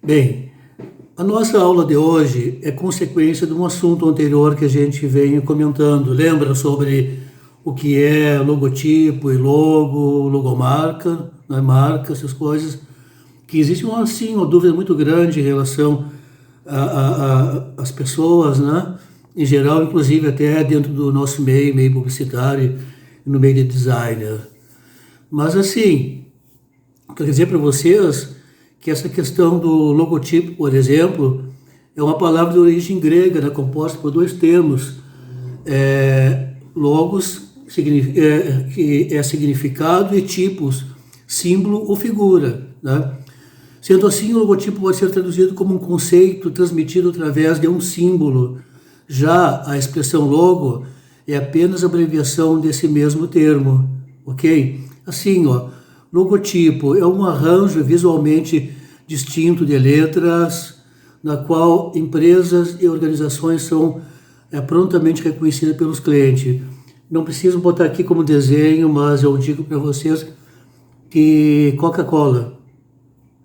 Bem, a nossa aula de hoje é consequência de um assunto anterior que a gente vem comentando. Lembra sobre o que é logotipo e logo, logomarca, né, marca, essas coisas? Que existe uma dúvida muito grande em relação às pessoas, né? Em geral, inclusive até dentro do nosso meio publicitário, no meio de designer. Mas assim, quero dizer para vocês que essa questão do logotipo, por exemplo, é uma palavra de origem grega, né, composta por dois termos. Logos, que é significado, e tipos, símbolo ou figura. Né? Sendo assim, o logotipo pode ser traduzido como um conceito transmitido através de um símbolo. Já a expressão logo é apenas a abreviação desse mesmo termo, ok? Assim, ó, logotipo é um arranjo visualmente distinto de letras, na qual empresas e organizações são prontamente reconhecidas pelos clientes. Não preciso botar aqui como desenho, mas eu digo para vocês que Coca-Cola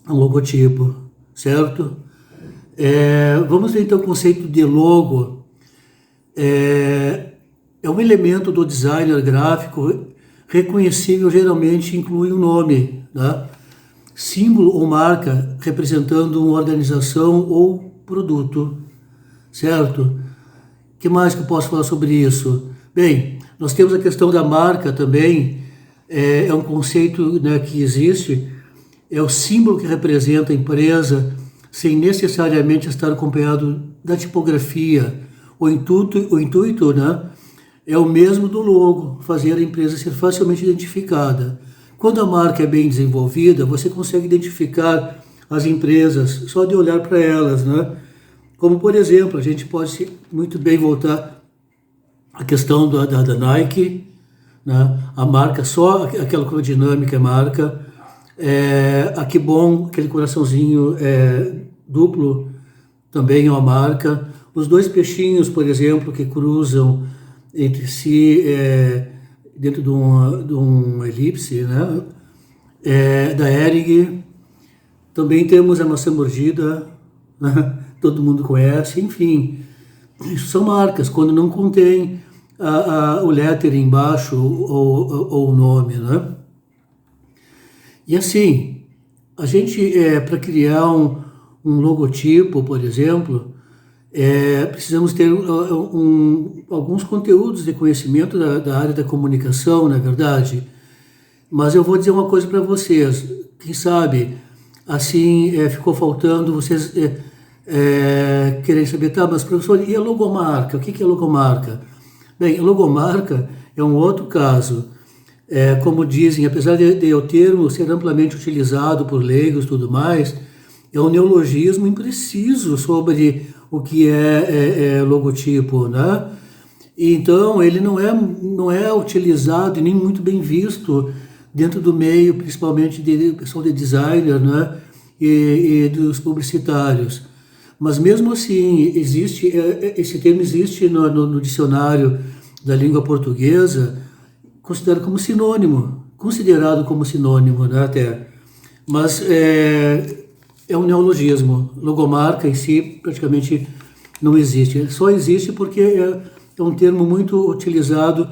é um logotipo, certo? Vamos ver então o conceito de logo. É um elemento do designer gráfico reconhecível, geralmente inclui um nome, né? Símbolo ou marca representando uma organização ou produto, certo? O que mais que eu posso falar sobre isso? Bem, nós temos a questão da marca também, é um conceito, né, que existe, é o símbolo que representa a empresa sem necessariamente estar acompanhado da tipografia. O intuito, né, é o mesmo do logo, fazer a empresa ser facilmente identificada. Quando a marca é bem desenvolvida, você consegue identificar as empresas só de olhar para elas, né? Como, por exemplo, a gente pode muito bem voltar à questão da Nike, né? A marca, só aquela cor dinâmica é marca. A Que Bom, aquele coraçãozinho duplo, também é uma marca. Os dois peixinhos, por exemplo, que cruzam entre si dentro de um elipse, né? Da Hering. Também temos a maçã mordida, né? Todo mundo conhece, enfim. Isso são marcas, quando não contém o lettering embaixo ou o nome, né? E assim, a gente, para criar um logotipo, por exemplo, precisamos ter alguns conteúdos de conhecimento da área da comunicação, na verdade. Mas eu vou dizer uma coisa para vocês. Quem sabe, assim, ficou faltando vocês querem saber, tá, mas professor, e a logomarca? O que é logomarca? Bem, a logomarca é um outro caso. Como dizem, apesar de o termo ser amplamente utilizado por leigos e tudo mais, é um neologismo impreciso sobre o que é logotipo, né? E então ele não é utilizado e nem muito bem visto dentro do meio, principalmente de pessoal de designer, né? E dos publicitários. Mas mesmo assim, esse termo existe no dicionário da língua portuguesa, considerado como sinônimo, né, até. Mas é um neologismo. Logomarca em si praticamente não existe. Só existe porque é um termo muito utilizado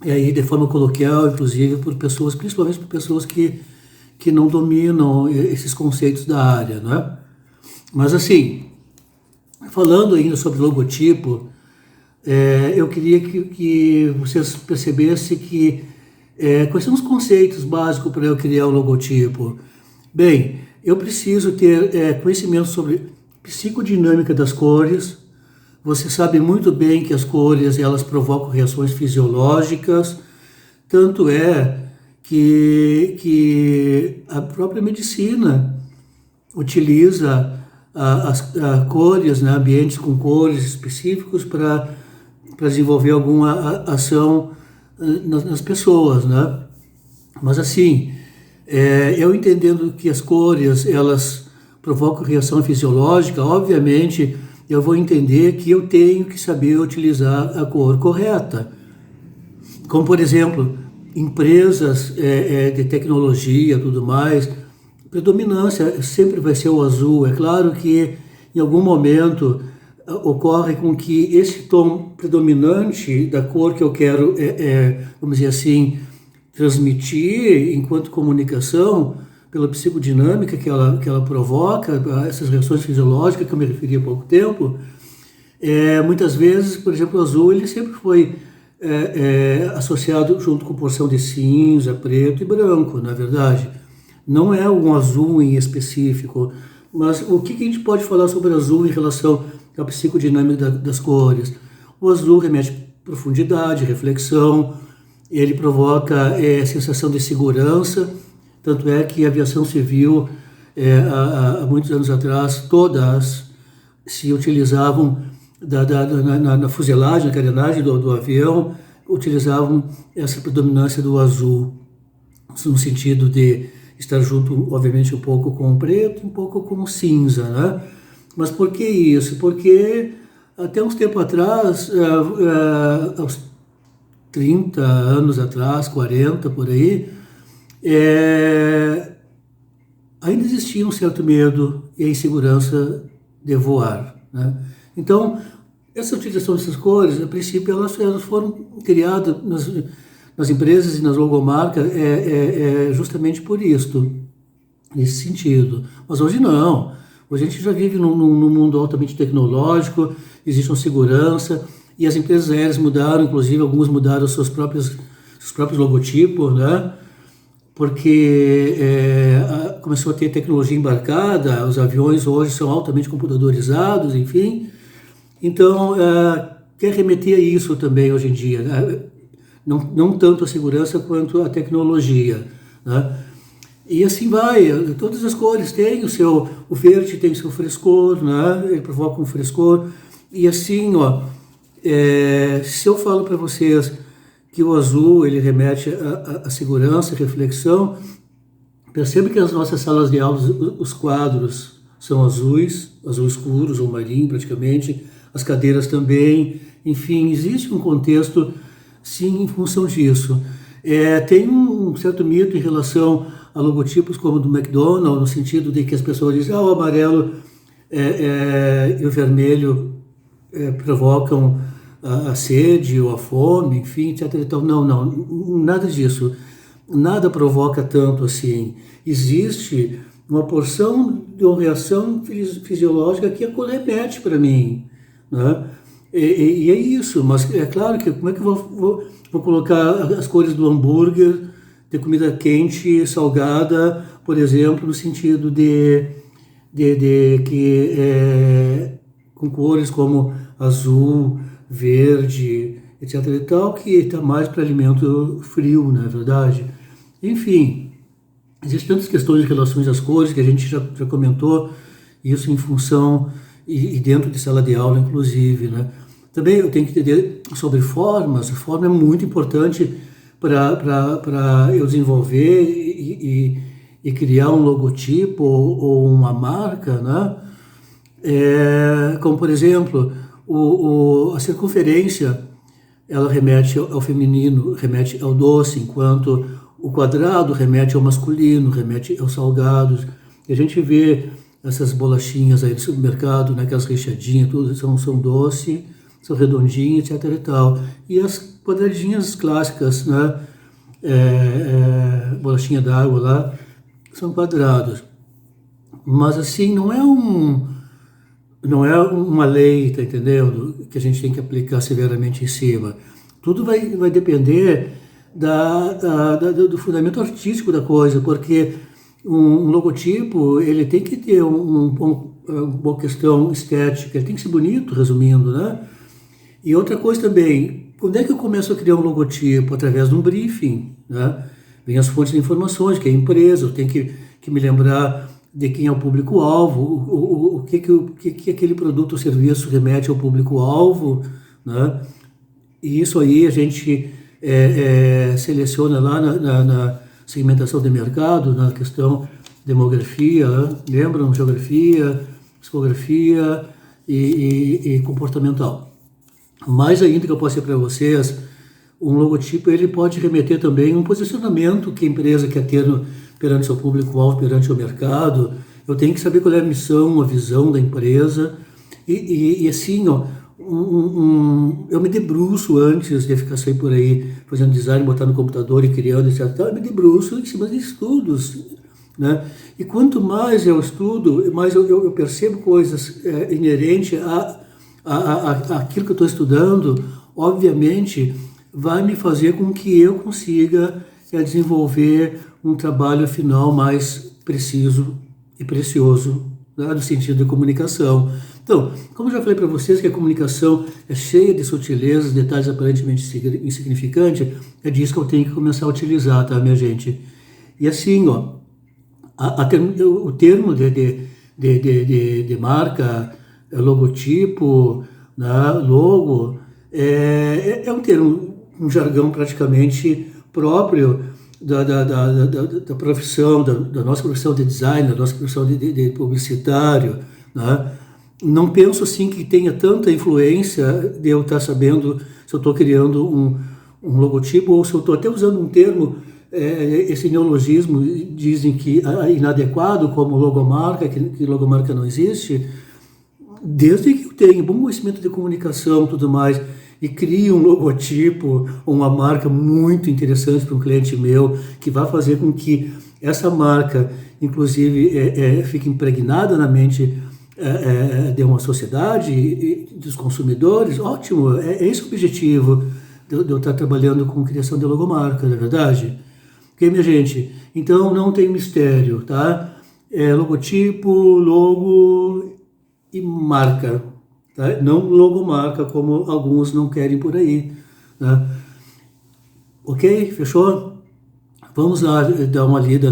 aí de forma coloquial, inclusive por pessoas, principalmente por pessoas que não dominam esses conceitos da área, né? Mas assim, falando ainda sobre logotipo, eu queria que vocês percebessem quais são os conceitos básicos para eu criar um logotipo. Bem, eu preciso ter conhecimento sobre psicodinâmica das cores. Você sabe muito bem que as cores elas provocam reações fisiológicas, tanto que a própria medicina utiliza as cores, né, ambientes com cores específicos para desenvolver alguma ação nas pessoas, né? Mas assim, eu entendendo que as cores elas provocam reação fisiológica, obviamente eu vou entender que eu tenho que saber utilizar a cor correta. Como por exemplo, empresas de tecnologia, tudo mais, predominância sempre vai ser o azul. É claro que em algum momento ocorre com que esse tom predominante da cor que eu quero, vamos dizer assim, transmitir enquanto comunicação, pela psicodinâmica que ela provoca, essas reações fisiológicas que eu me referi há pouco tempo, muitas vezes, por exemplo, o azul ele sempre foi associado junto com porção de cinza, preto e branco, na verdade. Não é um azul em específico, mas o que a gente pode falar sobre azul em relação à psicodinâmica das cores? O azul remete a profundidade, reflexão, ele provoca sensação de segurança, tanto é que a aviação civil, há muitos anos atrás, todas se utilizavam na fuselagem, na carenagem do avião, utilizavam essa predominância do azul, no sentido de estar junto, obviamente, um pouco com o preto e um pouco com o cinza, né? Mas por que isso? Porque até uns tempo atrás, uns 30 anos atrás, 40 por aí, ainda existia um certo medo e insegurança de voar, né? Então, essa utilização dessas cores, a princípio, elas foram criadas nas empresas e nas logomarcas justamente por isto, nesse sentido. Mas hoje não. Hoje a gente já vive num mundo altamente tecnológico, existe uma segurança, e as empresas aéreas mudaram, inclusive algumas mudaram seus próprios logotipos, né? Porque começou a ter tecnologia embarcada, os aviões hoje são altamente computadorizados, enfim. Então, quer remeter a isso também hoje em dia, né? Não tanto a segurança quanto a tecnologia, né? E assim vai, todas as cores têm o verde tem o seu frescor, né? Ele provoca um frescor, e assim, se eu falo para vocês que o azul ele remete a segurança, reflexão, perceba que nas nossas salas de aulas os quadros são azuis, azul escuros ou marinho praticamente, as cadeiras também, enfim, existe um contexto, sim, em função disso. Tem um certo mito em relação a logotipos como o do McDonald's, no sentido de que as pessoas dizem o amarelo e o vermelho provocam a sede ou a fome, enfim, etc. Então, não, nada disso. Nada provoca tanto assim. Existe uma porção de uma reação fisiológica que remete para mim, né? E é isso, mas é claro que como é que eu vou colocar as cores do hambúrguer, de comida quente, salgada, por exemplo, no sentido de que com cores como azul, verde, etc. e tal, que está mais para alimento frio, não é verdade? Enfim, existem tantas questões em relação às cores que a gente já comentou, isso em função e dentro de sala de aula, inclusive, né? Também eu tenho que entender sobre formas. A forma é muito importante para eu desenvolver e criar um logotipo ou uma marca, né? Como, por exemplo, a circunferência, ela remete ao feminino, remete ao doce, enquanto o quadrado remete ao masculino, remete aos salgados. E a gente vê essas bolachinhas aí do supermercado, né, aquelas recheadinhas, tudo são doce, são redondinhas, etc. e tal. E as quadradinhas clássicas, né, bolachinha d'água lá, são quadrados. Mas assim, não é uma lei, tá entendendo? Que a gente tem que aplicar severamente em cima. Tudo vai depender do fundamento artístico da coisa, porque um logotipo, ele tem que ter uma questão estética, ele tem que ser bonito, resumindo, né? E outra coisa também, quando é que eu começo a criar um logotipo? Através de um briefing, né? Vem as fontes de informações, que é a empresa, eu tenho que me lembrar de quem é o público-alvo, o que aquele produto ou serviço remete ao público-alvo, né? E isso aí a gente seleciona lá na segmentação de mercado, na questão demografia, né? Lembram? Geografia, psicografia e comportamental. Mais ainda que eu posso dizer para vocês, um logotipo ele pode remeter também a um posicionamento que a empresa quer ter perante seu público-alvo, perante o mercado. Eu tenho que saber qual é a missão, a visão da empresa. E assim, ó, eu me debruço antes de ficar sair por aí fazendo design, botar no computador e criando, etc. Eu me debruço em cima de estudos, né? E quanto mais eu estudo, mais eu percebo coisas inerentes àquilo que eu estou estudando, obviamente vai me fazer com que eu consiga desenvolver um trabalho final mais preciso e precioso, né, no sentido de comunicação. Então, como eu já falei para vocês que a comunicação é cheia de sutilezas, detalhes aparentemente insignificantes, é disso que eu tenho que começar a utilizar, tá, minha gente? E assim, ó, o termo de marca, logotipo, né, logo, é um termo, um jargão praticamente próprio da profissão, da nossa profissão de design, da nossa profissão de publicitário, né? Não penso assim que tenha tanta influência de eu estar sabendo se eu estou criando um logotipo ou se eu estou até usando um termo, esse neologismo, dizem que é inadequado como logomarca, que logomarca não existe. Desde que eu tenha bom conhecimento de comunicação e tudo mais, e crie um logotipo, uma marca muito interessante para um cliente meu, que vai fazer com que essa marca, inclusive, fique impregnada na mente de uma sociedade e dos consumidores, ótimo, é esse o objetivo de eu estar trabalhando com criação de logomarca, não é verdade? Ok, minha gente? Então não tem mistério, tá? Logotipo, logo e marca, tá? Não logomarca, como alguns não querem por aí, né? Ok? Fechou? Vamos lá dar uma lida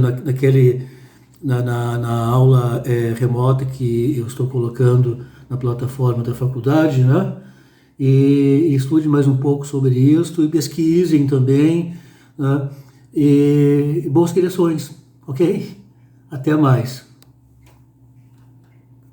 na aula remota que eu estou colocando na plataforma da faculdade, né? E estude mais um pouco sobre isso e pesquisem também, né? E boas criações, ok? Até mais.